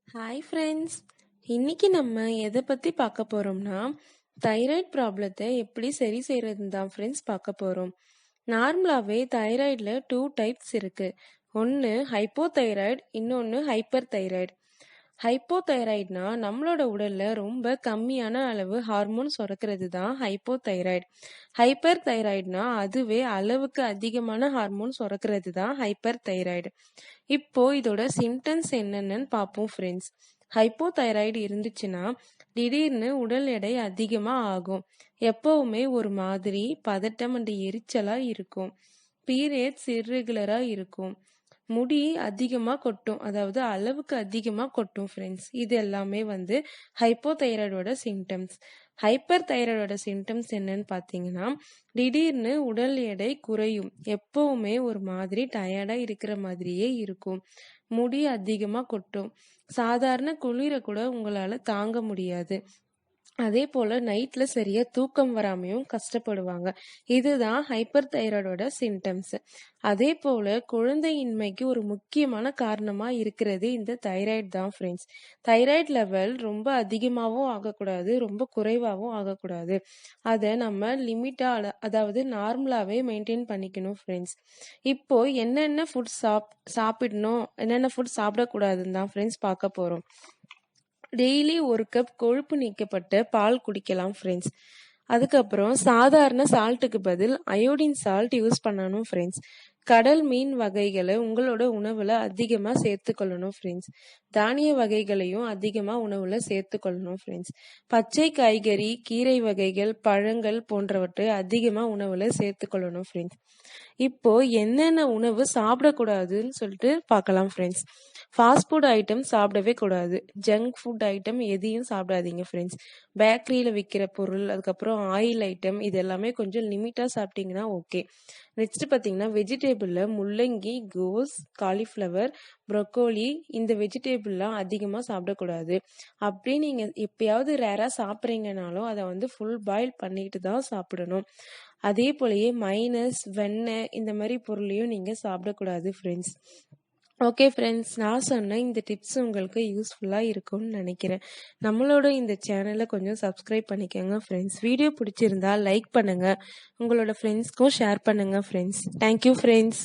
Hi friends. இன்னைக்கு நம்ம எதை பற்றி பார்க்க போகிறோம்னா தைராய்டு ப்ராப்ளத்தை எப்படி சரி செய்கிறது தான் ஃப்ரெண்ட்ஸ் பார்க்க போகிறோம். நார்மலாகவே தைராய்டில் 2 டைப்ஸ் இருக்குது. ஒன்று ஹைப்போதைராய்டு, இன்னொன்று ஹைப்பர் தைராய்டு. ஹைப்போதைராய்டுனா நம்மளோட உடல்ல ரொம்ப கம்மியான அளவு ஹார்மோன் சுரக்கிறது தான் ஹைப்போதைராய்டு. ஹைப்பர் தைராய்டுனா அதுவே அளவுக்கு அதிகமான ஹார்மோன் சுரக்கிறது தான் ஹைப்பர் தைராய்டு. இப்போ இதோட சிம்டம்ஸ் என்னென்னு பார்ப்போம் ஃப்ரெண்ட்ஸ். ஹைப்போதைராய்டு இருந்துச்சுன்னா திடீர்னு உடல் எடை அதிகமா ஆகும். எப்பவுமே ஒரு மாதிரி பதட்டம் அண்ட் எரிச்சலா இருக்கும். பீரியட்ஸ் இர்ரெகுலரா இருக்கும். முடி அதிகமா கொட்டும், அதாவது அளவுக்கு அதிகமா கொட்டும் ஃப்ரெண்ட்ஸ். இது எல்லாமே ஹைப்போதைராய்டோட சிம்டம்ஸ். ஹைப்பர் தைராய்டோட சிம்டம்ஸ் என்னன்னு பார்த்தீங்கன்னா, திடீர்னு உடல் எடை குறையும். எப்பவுமே ஒரு மாதிரி டயர்டா இருக்கிற மாதிரியே இருக்கும். முடி அதிகமா கொட்டும். சாதாரண குளிர கூட உங்களால தாங்க முடியாது. அதே போல நைட்ல சரியா தூக்கம் வராமையும் கஷ்டப்படுவாங்க. இதுதான் ஹைப்பர் தைராய்டோட சிம்டம்ஸ். அதே போல குழந்தையின்மைக்கு ஒரு முக்கியமான காரணமா இருக்கிறது இந்த தைராய்டு தான் ஃப்ரெண்ட்ஸ். தைராய்டு லெவல் ரொம்ப அதிகமாகவும் ஆகக்கூடாது, ரொம்ப குறைவாகவும் ஆகக்கூடாது. அதை நம்ம லிமிட்டா, அதாவது நார்மலாவே மெயின்டைன் பண்ணிக்கணும் ஃப்ரெண்ட்ஸ். இப்போ என்னென்ன ஃபுட் சாப்பிடணும், என்னென்ன ஃபுட் சாப்பிடக்கூடாதுன்னு தான் ஃப்ரெண்ட்ஸ் பார்க்க போறோம். டெய்லி 1 கப் கொழுப்பு நீக்கப்பட்ட பால் குடிக்கலாம் ஃப்ரெண்ட்ஸ். அதுக்கப்புறம் சாதாரண சால்ட்டுக்கு பதில் அயோடின் சால்ட் யூஸ் பண்ணணும் ஃப்ரெண்ட்ஸ். கடல் மீன் வகைகளை உங்களோட உணவுல அதிகமா சேர்த்துக்கொள்ளணும் ஃப்ரெண்ட்ஸ். தானிய வகைகளையும் அதிகமா உணவுல சேர்த்துக்கொள்ளணும் ஃப்ரெண்ட்ஸ். பச்சை காய்கறி, கீரை வகைகள், பழங்கள் போன்றவற்றை அதிகமா உணவுல சேர்த்துக்கொள்ளணும் ஃப்ரெண்ட்ஸ். இப்போ என்னென்ன உணவு சாப்பிடக்கூடாதுன்னு சொல்லிட்டு பார்க்கலாம் ஃப்ரெண்ட்ஸ். ஃபாஸ்ட் ஃபுட் ஐட்டம் சாப்பிடவே கூடாது. ஜங்க் ஃபுட் ஐட்டம் எதையும் சாப்பிடாதீங்க ஃப்ரெண்ட்ஸ். பேக்கரியில் விற்கிற பொருள், அதுக்கப்புறம் ஆயில் ஐட்டம், இது எல்லாமே கொஞ்சம் லிமிட்டாக சாப்பிட்டீங்கன்னா ஓகே. நெக்ஸ்ட் பார்த்தீங்கன்னா வெஜிடேபிளில் முள்ளங்கி, கோஸ், காலிஃப்ளவர், ப்ரொக்கோலி, இந்த வெஜிடேபிள்லாம் அதிகமாக சாப்பிடக்கூடாது. அப்படி நீங்கள் எப்பயாவது ரேராக சாப்பிட்றீங்கனாலும் அதை ஃபுல் பாயில் பண்ணிட்டு தான் சாப்பிடணும். அதே போலயே மைனஸ், வெண்ணெய் இந்த மாதிரி பொருளையும் நீங்கள் சாப்பிடக்கூடாது ஃப்ரெண்ட்ஸ். ஓகே ஃப்ரெண்ட்ஸ், நான் சொன்ன இந்த டிப்ஸ் உங்களுக்கு யூஸ்ஃபுல்லாக இருக்கும்னு நினைக்கிறேன். நம்மளோட இந்த சேனலை கொஞ்சம் சப்ஸ்கிரைப் பண்ணிக்கோங்க ஃப்ரெண்ட்ஸ். வீடியோ பிடிச்சிருந்தா லைக் பண்ணுங்கள், உங்களோட ஃப்ரெண்ட்ஸ்க்கும் ஷேர் பண்ணுங்கள் ஃப்ரெண்ட்ஸ். Thank you friends.